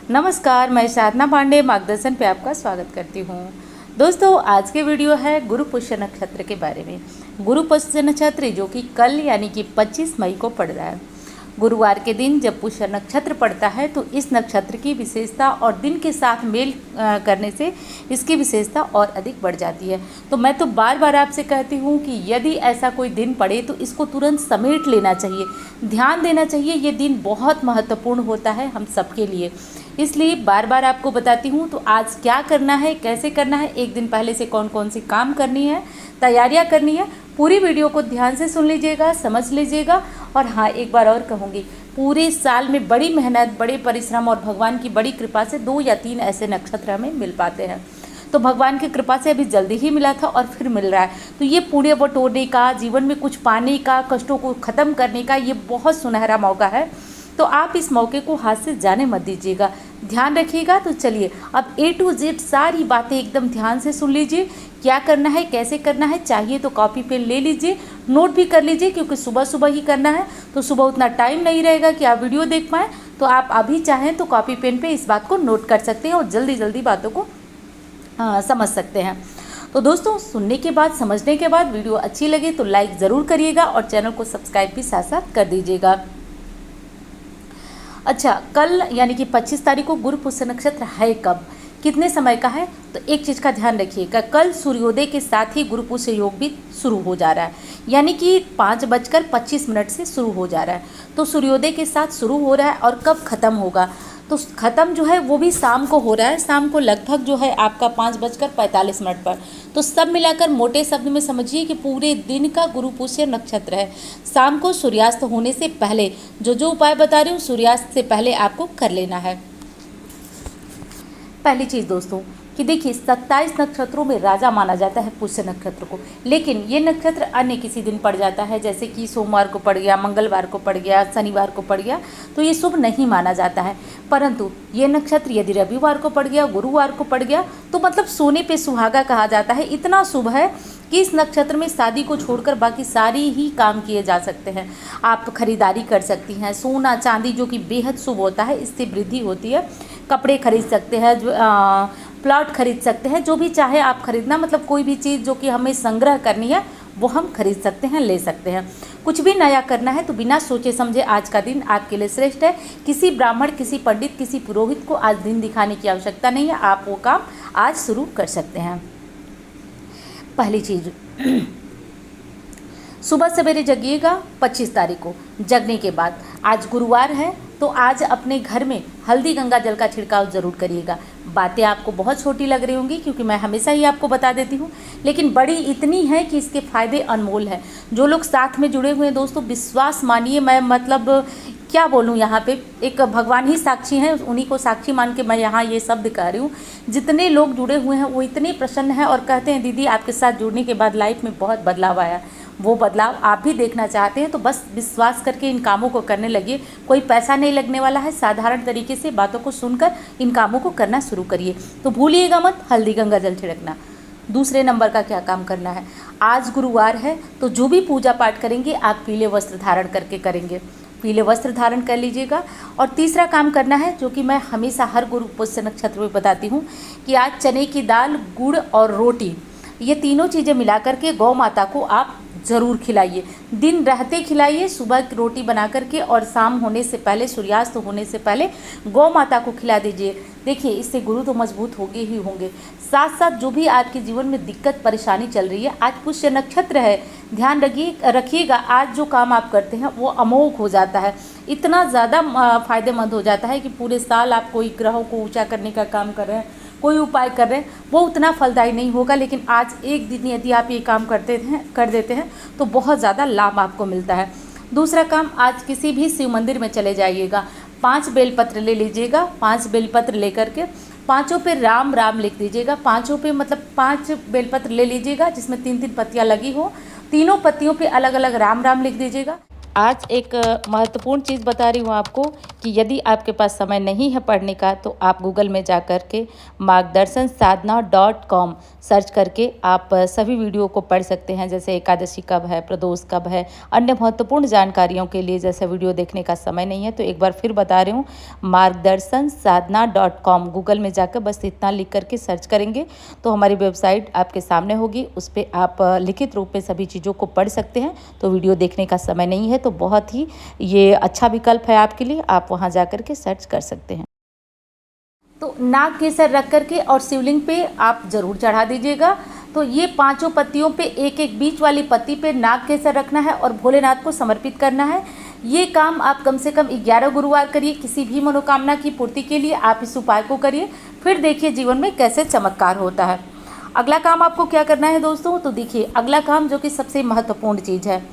नमस्कार, मैं साधना पांडे मार्गदर्शन पे आपका स्वागत करती हूँ। दोस्तों, आज के वीडियो है गुरु पुष्य नक्षत्र के बारे में। गुरु पुष्य नक्षत्र जो कि कल यानी कि 25 मई को पड़ रहा है। गुरुवार के दिन जब पुष्य नक्षत्र पड़ता है तो इस नक्षत्र की विशेषता और दिन के साथ मेल करने से इसकी विशेषता और अधिक बढ़ जाती है। तो मैं तो बार बार आपसे कहती हूँ कि यदि ऐसा कोई दिन पड़े तो इसको तुरंत समेट लेना चाहिए, ध्यान देना चाहिए। ये दिन बहुत महत्वपूर्ण होता है हम सबके लिए, इसलिए बार बार आपको बताती हूँ। तो आज क्या करना है, कैसे करना है, एक दिन पहले से कौन कौन सी काम करनी है, तैयारियाँ करनी है, पूरी वीडियो को ध्यान से सुन लीजिएगा, समझ लीजिएगा। और हाँ, एक बार और कहूँगी, पूरे साल में बड़ी मेहनत, बड़े परिश्रम और भगवान की बड़ी कृपा से 2 या 3 ऐसे नक्षत्र हमें मिल पाते हैं। तो भगवान की कृपा से अभी जल्दी ही मिला था और फिर मिल रहा है। तो ये पुण्य बटोरने का, जीवन में कुछ पाने का, कष्टों को ख़त्म करने का ये बहुत सुनहरा मौका है। तो आप इस मौके को हाथ से जाने मत दीजिएगा, ध्यान रखिएगा। तो चलिए अब A to Z सारी बातें एकदम ध्यान से सुन लीजिए। क्या करना है, कैसे करना है, चाहिए तो कॉपी पेन ले लीजिए, नोट भी कर लीजिए, क्योंकि सुबह सुबह ही करना है। तो सुबह उतना टाइम नहीं रहेगा कि आप वीडियो देख पाएँ। तो आप अभी चाहें तो कॉपी पेन पे इस बात को नोट कर सकते हैं और जल्दी जल्दी बातों को समझ सकते हैं। तो दोस्तों, सुनने के बाद, समझने के बाद वीडियो अच्छी लगे तो लाइक ज़रूर करिएगा और चैनल को सब्सक्राइब भी साथ साथ कर दीजिएगा। अच्छा, कल यानी कि 25 तारीख को गुरु पुष्य नक्षत्र है कब, कितने समय का है? तो एक चीज़ का ध्यान रखिएगा, कल सूर्योदय के साथ ही गुरु पुष्य योग भी शुरू हो जा रहा है, यानी कि 5:25 से शुरू हो जा रहा है। तो सूर्योदय के साथ शुरू हो रहा है और कब ख़त्म होगा? तो ख़त्म जो है वो भी शाम को हो रहा है, शाम को लगभग जो है आपका 5:45 पर। तो सब मिलाकर मोटे शब्द में समझिए कि पूरे दिन का गुरु पुष्य नक्षत्र है। शाम को सूर्यास्त होने से पहले जो उपाय बता रही हूँ, सूर्यास्त से पहले आपको कर लेना है। पहली चीज़ दोस्तों कि देखिए, 27 नक्षत्रों में राजा माना जाता है पुष्य नक्षत्र को, लेकिन ये नक्षत्र अन्य किसी दिन पड़ जाता है, जैसे कि सोमवार को पड़ गया, मंगलवार को पड़ गया, शनिवार को पड़ गया, तो ये शुभ नहीं माना जाता है। परंतु ये नक्षत्र यदि रविवार को पड़ गया, गुरुवार को पड़ गया, तो मतलब सोने पे सुहागा कहा जाता है। इतना शुभ है कि इस नक्षत्र में शादी को छोड़कर बाकी सारी ही काम किए जा सकते हैं। आप खरीदारी कर सकती हैं, सोना चांदी जो कि बेहद शुभ होता है, इससे वृद्धि होती है। कपड़े खरीद सकते हैं, प्लॉट खरीद सकते हैं, जो भी चाहे आप खरीदना, मतलब कोई भी चीज़ जो कि हमें संग्रह करनी है वो हम खरीद सकते हैं, ले सकते हैं। कुछ भी नया करना है तो बिना सोचे समझे आज का दिन आपके लिए श्रेष्ठ है। किसी ब्राह्मण, किसी पंडित, किसी पुरोहित को आज दिन दिखाने की आवश्यकता नहीं है, आप वो काम आज शुरू कर सकते हैं। पहली चीज़, सुबह सवेरे जगिएगा 25 तारीख को। जगने के बाद आज गुरुवार है तो आज अपने घर में हल्दी गंगा जल का छिड़काव ज़रूर करिएगा। बातें आपको बहुत छोटी लग रही होंगी क्योंकि मैं हमेशा ही आपको बता देती हूँ, लेकिन बड़ी इतनी है कि इसके फ़ायदे अनमोल हैं। जो लोग साथ में जुड़े हुए हैं दोस्तों, विश्वास मानिए, मैं मतलब क्या बोलूँ, यहाँ पे एक भगवान ही साक्षी हैं, उन्हीं को साक्षी मान के मैं यहाँ ये शब्द कह रही हूँ। जितने लोग जुड़े हुए हैं वो इतने प्रसन्न हैं और कहते हैं दीदी आपके साथ जुड़ने के बाद लाइफ में बहुत बदलाव आया। वो बदलाव आप भी देखना चाहते हैं तो बस विश्वास करके इन कामों को करने लगिए। कोई पैसा नहीं लगने वाला है, साधारण तरीके से बातों को सुनकर इन कामों को करना शुरू करिए। तो भूलिएगा मत हल्दी गंगा जल छिड़कना। दूसरे नंबर का क्या काम करना है, आज गुरुवार है तो जो भी पूजा पाठ करेंगे आप पीले वस्त्र धारण करके करेंगे, पीले वस्त्र धारण कर लीजिएगा। और तीसरा काम करना है जो कि मैं हमेशा हर गुरु पुष्य नक्षत्र में बताती हूँ कि आज चने की दाल, गुड़ और रोटी, ये तीनों चीज़ें मिला करके गौ माता को आप ज़रूर खिलाइए। दिन रहते खिलाइए, सुबह की रोटी बना करके और शाम होने से पहले, सूर्यास्त होने से पहले गौ माता को खिला दीजिए। देखिए, इससे गुरु तो मजबूत होंगे ही होंगे, साथ साथ जो भी आपके जीवन में दिक्कत परेशानी चल रही है, आज पुष्य नक्षत्र है, ध्यान रखिएगा, आज जो काम आप करते हैं वो अमोघ हो जाता है, इतना ज़्यादा फ़ायदेमंद हो जाता है कि पूरे साल आप कोई ग्रहों को ऊँचा करने का काम कर रहे हैं, कोई उपाय कर रहे हैं, वो उतना फलदायी नहीं होगा। लेकिन आज एक दिन यदि आप ये काम कर देते हैं तो बहुत ज़्यादा लाभ आपको मिलता है। दूसरा काम, आज किसी भी शिव मंदिर में चले जाइएगा, 5 बेलपत्र ले लीजिएगा। 5 बेलपत्र लेकर के पाँचों पे राम राम लिख दीजिएगा। पाँचों पे मतलब 5 बेलपत्र ले लीजिएगा जिसमें 3-3 पत्तियाँ लगी हो, तीनों पत्तियों पे अलग अलग राम राम लिख दीजिएगा। आज एक महत्वपूर्ण चीज़ बता रही हूँ आपको कि यदि आपके पास समय नहीं है पढ़ने का तो आप गूगल में जा कर के margdarshansadhana.com सर्च करके आप सभी वीडियो को पढ़ सकते हैं। जैसे एकादशी कब है, प्रदोष कब है, अन्य महत्वपूर्ण जानकारियों के लिए जैसे वीडियो देखने का समय नहीं है तो एक बार फिर बता रही हूँ, margdarshansadhana.com गूगल में जाकर बस इतना लिख करके सर्च करेंगे तो हमारी वेबसाइट आपके सामने होगी। उस पर आप लिखित रूप में सभी चीज़ों को पढ़ सकते हैं। तो वीडियो देखने का समय नहीं है तो बहुत ही ये अच्छा विकल्प है आपके लिए, आप वहाँ जा कर के सर्च कर सकते हैं। तो नाग केसर रख करके और शिवलिंग पे आप ज़रूर चढ़ा दीजिएगा। तो ये 5 पत्तियों पे एक एक बीच वाली पत्ती पे नाग केसर रखना है और भोलेनाथ को समर्पित करना है। ये काम आप कम से कम 11 गुरुवार करिए। किसी भी मनोकामना की पूर्ति के लिए आप इस उपाय को करिए, फिर देखिए जीवन में कैसे चमत्कार होता है। अगला काम आपको क्या करना है दोस्तों, तो देखिए अगला काम जो कि सबसे महत्वपूर्ण चीज़ है,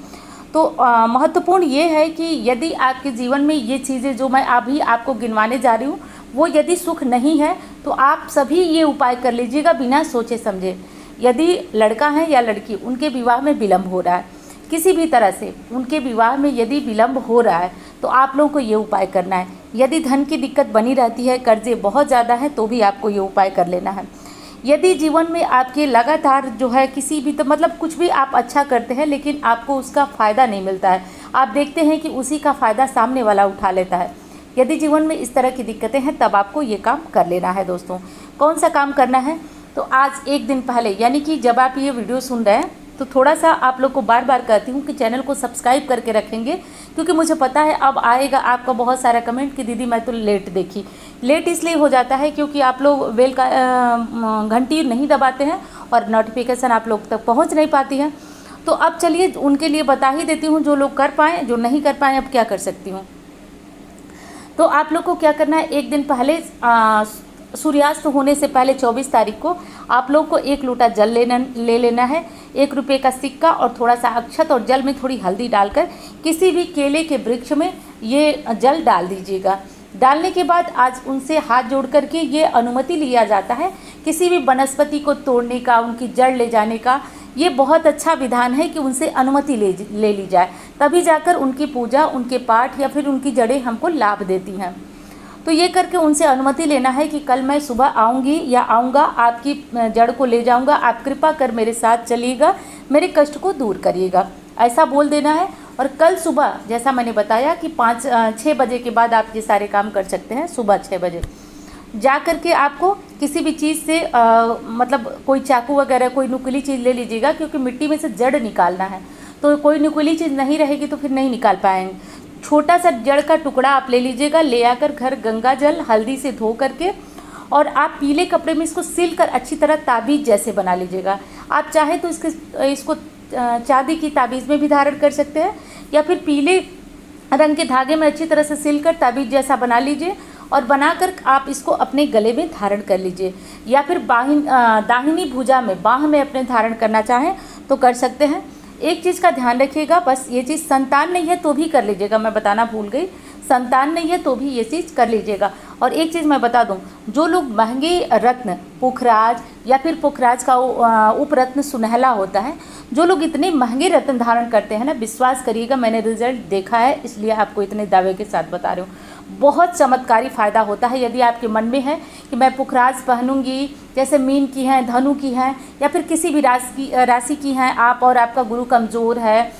तो महत्वपूर्ण ये है कि यदि आपके जीवन में ये चीज़ें जो मैं अभी आपको गिनवाने जा रही हूँ वो यदि सुख नहीं है तो आप सभी ये उपाय कर लीजिएगा बिना सोचे समझे। यदि लड़का है या लड़की, उनके विवाह में विलम्ब हो रहा है, किसी भी तरह से उनके विवाह में यदि विलम्ब हो रहा है तो आप लोगों को ये उपाय करना है। यदि धन की दिक्कत बनी रहती है, कर्जे बहुत ज़्यादा है, तो भी आपको ये उपाय कर लेना है। यदि जीवन में आपके लगातार जो है किसी भी तो मतलब कुछ भी आप अच्छा करते हैं लेकिन आपको उसका फ़ायदा नहीं मिलता है, आप देखते हैं कि उसी का फ़ायदा सामने वाला उठा लेता है, यदि जीवन में इस तरह की दिक्कतें हैं तब आपको ये काम कर लेना है दोस्तों। कौन सा काम करना है, तो आज एक दिन पहले यानी कि जब आप ये वीडियो सुन रहे हैं तो थोड़ा सा आप लोग को बार बार कहती हूँ कि चैनल को सब्सक्राइब करके रखेंगे, क्योंकि मुझे पता है अब आएगा आपका बहुत सारा कमेंट कि दीदी मैं तो लेट देखी। लेट इसलिए हो जाता है क्योंकि आप लोग बेल का घंटी नहीं दबाते हैं और नोटिफिकेशन आप लोग तक पहुँच नहीं पाती है। तो अब चलिए उनके लिए बता ही देती हूँ, जो लोग कर पाएँ, जो नहीं कर पाएँ अब क्या कर सकती हूँ। तो आप लोग को क्या करना है, एक दिन पहले सूर्यास्त होने से पहले 24 तारीख को आप लोग को 1 लोटा जल ले लेना है, 1 रुपये का सिक्का और थोड़ा सा अक्षत और जल में थोड़ी हल्दी डालकर किसी भी केले के वृक्ष में ये जल डाल दीजिएगा। डालने के बाद आज उनसे हाथ जोड़ करके ये अनुमति लिया जाता है किसी भी वनस्पति को तोड़ने का, उनकी जड़ ले जाने का। ये बहुत अच्छा विधान है कि उनसे अनुमति ले ली जाए, तभी जाकर उनकी पूजा, उनके पाठ या फिर उनकी जड़ें हमको लाभ देती हैं। तो ये करके उनसे अनुमति लेना है कि कल मैं सुबह आऊँगी या आऊँगा, आपकी जड़ को ले जाऊँगा, आप कृपा कर मेरे साथ चलिएगा, मेरे कष्ट को दूर करिएगा, ऐसा बोल देना है। और कल सुबह जैसा मैंने बताया कि 5-6 बजे के बाद आप ये सारे काम कर सकते हैं। सुबह 6 बजे जा कर के आपको किसी भी चीज़ से मतलब कोई चाकू वगैरह कोई नुकीली चीज़ ले लीजिएगा, क्योंकि मिट्टी में से जड़ निकालना है, तो कोई नुकीली चीज़ नहीं रहेगी तो फिर नहीं निकाल पाएंगे। छोटा सा जड़ का टुकड़ा आप ले लीजिएगा, ले आकर घर गंगा जल हल्दी से धो करके और आप पीले कपड़े में इसको सिल कर अच्छी तरह ताबीज़ जैसे बना लीजिएगा। आप चाहे तो इसको चांदी की ताबीज़ में भी धारण कर सकते हैं या फिर पीले रंग के धागे में अच्छी तरह से सिलकर ताबीज़ जैसा बना लीजिए और बनाकर आप इसको अपने गले में धारण कर लीजिए, या फिर दाहिनी भुजा में, बाह में अपने धारण करना चाहें तो कर सकते हैं। एक चीज़ का ध्यान रखिएगा, बस ये चीज़ संतान नहीं है तो भी कर लीजिएगा, मैं बताना भूल गई, संतान नहीं है तो भी ये चीज़ कर लीजिएगा। और एक चीज़ मैं बता दूं, जो लोग महंगे रत्न पुखराज या फिर पुखराज का उपरत्न सुनहला होता है, जो लोग इतने महंगे रत्न धारण करते हैं ना, विश्वास करिएगा मैंने रिजल्ट देखा है, इसलिए आपको इतने दावे के साथ बता रही हूँ। बहुत चमत्कारी फ़ायदा होता है यदि आपके मन में है कि मैं पुखराज पहनूंगी, जैसे मीन की हैं, धनु की हैं या फिर किसी भी राशि की हैं आप, और आपका गुरु कमज़ोर है,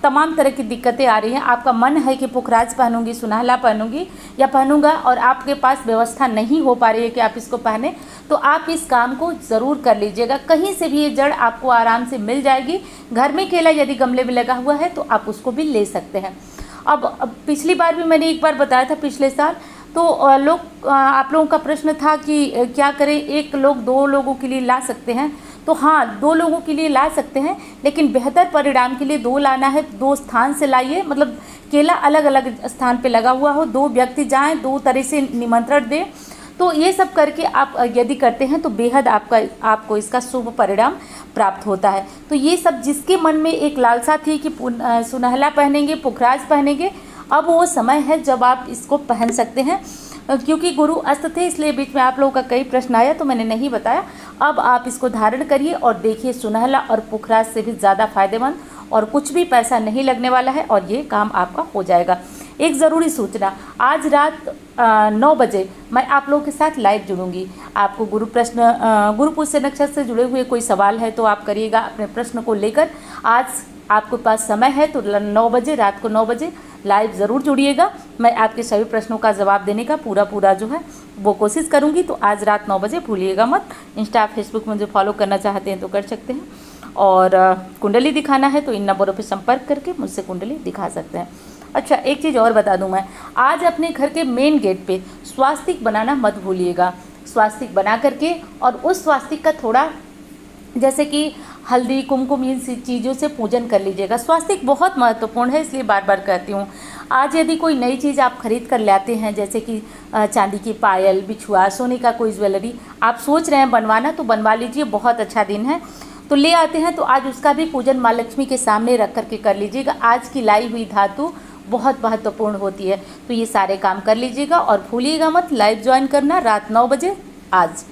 तमाम तरह की दिक्कतें आ रही हैं, आपका मन है कि पुखराज पहनूंगी, सुनहला पहनूंगी या पहनूंगा और आपके पास व्यवस्था नहीं हो पा रही है कि आप इसको पहने, तो आप इस काम को ज़रूर कर लीजिएगा। कहीं से भी ये जड़ आपको आराम से मिल जाएगी। घर में केला यदि गमले में लगा हुआ है तो आप उसको भी ले सकते हैं। अब पिछली बार भी मैंने एक बार बताया था, पिछले साल, तो आप लोगों का प्रश्न था कि क्या करें, 1 लोग 2 लोगों के लिए ला सकते हैं, तो हाँ 2 लोगों के लिए ला सकते हैं, लेकिन बेहतर परिणाम के लिए 2 लाना है, 2 स्थान से लाइए, मतलब केला अलग अलग स्थान पे लगा हुआ हो, 2 व्यक्ति जाएं, 2 तरह से निमंत्रण दें। तो ये सब करके आप यदि करते हैं तो बेहद आपको इसका शुभ परिणाम प्राप्त होता है। तो ये सब जिसके मन में एक लालसा थी कि सुनहला पहनेंगे, पुखराज पहनेंगे, अब वो समय है जब आप इसको पहन सकते हैं। क्योंकि गुरु अस्त थे इसलिए बीच में आप लोगों का कई प्रश्न आया तो मैंने नहीं बताया। अब आप इसको धारण करिए और देखिए, सुनहला और पुखराज से भी ज़्यादा फायदेमंद और कुछ भी पैसा नहीं लगने वाला है और ये काम आपका हो जाएगा। एक ज़रूरी सूचना, आज रात 9 बजे मैं आप लोगों के साथ लाइव जुड़ूंगी। आपको गुरु पुष्य नक्षत्र से जुड़े हुए कोई सवाल है तो आप करिएगा अपने प्रश्न को लेकर। आज आपके पास समय है तो 9 बजे, रात को 9 बजे लाइव ज़रूर जुड़िएगा। मैं आपके सभी प्रश्नों का जवाब देने का पूरा जो है वो कोशिश करूँगी। तो आज रात 9 बजे भूलिएगा मत। इंस्टा फेसबुक में जो फॉलो करना चाहते हैं तो कर सकते हैं, और कुंडली दिखाना है तो इन नंबरों पर संपर्क करके मुझसे कुंडली दिखा सकते हैं। अच्छा, एक चीज़ और बता दूं मैं, आज अपने घर के मेन गेट पे स्वास्तिक बनाना मत भूलिएगा। स्वास्तिक बना करके और उस स्वास्तिक का थोड़ा जैसे कि हल्दी कुमकुम इन चीज़ों से पूजन कर लीजिएगा। स्वास्तिक बहुत महत्वपूर्ण है, इसलिए बार बार कहती हूँ। आज यदि कोई नई चीज़ आप खरीद कर लाते हैं, जैसे कि चांदी की पायल, बिछुआ, सोने का कोई ज्वेलरी आप सोच रहे हैं बनवाना, तो बनवा लीजिए। बहुत अच्छा दिन है तो ले आते हैं तो आज उसका भी पूजन माँ लक्ष्मी के सामने रख करके कर लीजिएगा। आज की लाई हुई धातु बहुत महत्वपूर्ण होती है, तो ये सारे काम कर लीजिएगा। और भूलिएगा मत लाइव ज्वाइन करना रात 9 बजे आज।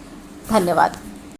धन्यवाद।